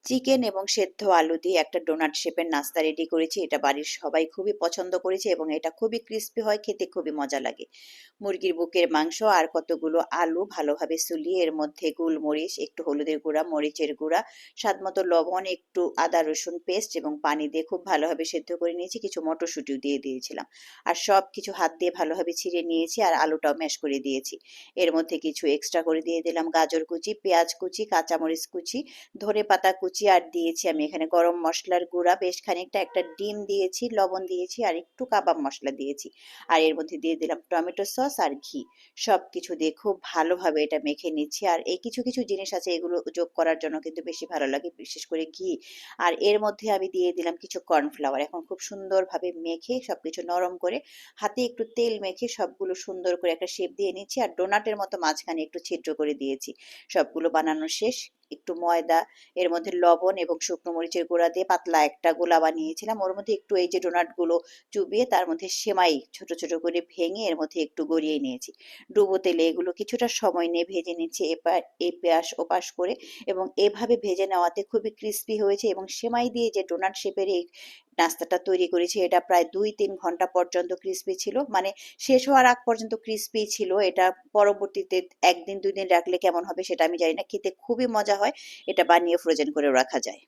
Chicken এবং সেদ্ধ আলু দিয়ে একটা ডোনাট শেপের নাস্তা রেডি করেছি। এটা বাড়ির সবাই খুবই পছন্দ করেছে এবং এটা খুবই ক্রিস্পি হয়, খেতে খুবই মজা লাগে। মুরগির বুকের মাংস আর কতগুলো আলু ভালোভাবে সুলিয়ে এর মধ্যে গোলমরিচ, একটু হলুদের গুঁড়া, মরিচের গুঁড়া, স্বাদমতো লবণ, একটু আদা রসুন পেস্ট এবং পানি দিয়ে খুব ভালোভাবে সেদ্ধ করে নিয়েছি। কিছু মটরশুঁটিও দিয়ে দিয়েছিলাম। আর সবকিছু হাত দিয়ে ভালোভাবে ছিঁড়ে নিয়েছি আর আলুটাও ম্যাশ করে দিয়েছি। এর মধ্যে কিছু এক্সট্রা করে দিয়ে দিলাম গাজর কুচি, পেঁয়াজ কুচি, কাঁচামরিচ কুচি, ধনেপাতা কুচি, আর দিয়েছি আমি এখানে গরম মসলার গুঁড়া বেশ খানিকটা, একটা ডিম দিয়েছি, লবণ দিয়েছি আর একটু কাবাব মসলা দিয়েছি। আর এর মধ্যে দিয়ে দিলাম টমেটো সস আর ঘি। সবকিছু দিয়ে খুব ভালোভাবে এটা মেখে নিচ্ছি। আর এই কিছু কিছু জিনিস আছে এগুলো যোগ করার জন্য কিন্তু বেশি ভালো লাগে, বিশেষ করে ঘি। আর এর মধ্যে আমি দিয়ে দিলাম কিছু কর্নফ্লাওয়ার। এখন খুব সুন্দরভাবে মেখে সবকিছু নরম করে হাতে একটু তেল মেখে সবগুলো সুন্দর করে একটা শেপ দিয়ে নিচ্ছি। আর ডোনাটের মতো মাঝখানে একটু ছিদ্র করে দিয়েছি। সবগুলো বানানো শেষ। একটু ময়দা, এর মধ্যে লবণ এবং শুকনো মরিচের গুঁড়া দিয়ে পাতলা একটা গোলা বানিয়েছিলাম। ওর মধ্যে একটু এই যে ডোনাটগুলো চুবিয়ে তার মধ্যে সেমাই ছোট ছোট করে ভেঙে এর মধ্যে একটু গড়িয়ে নিয়েছি। ডুবো তেলে এগুলো কিছুটা সময় নিয়ে ভেজে নিচ্ছি, এপাশ ওপাশ করে। এবং এভাবে ভেজে নেওয়াতে খুবই ক্রিস্পি হয়েছে। এবং সেমাই দিয়ে যে ডোনাট শেপের এই নাস্তাটা তৈরি করেছি এটা প্রায় ২-৩ ঘন্টা পর্যন্ত ক্রিস্পি ছিল, মানে শেষ হওয়ার আগ পর্যন্ত ক্রিস্পি ছিল। এটা পরবর্তীতে ১ দিন ২ দিন রাখলে কেমন হবে সেটা আমি জানি না, খেতে খুবই মজা হয়। এটা বানিয়ে ফ্রোজেন করে রাখা যায়।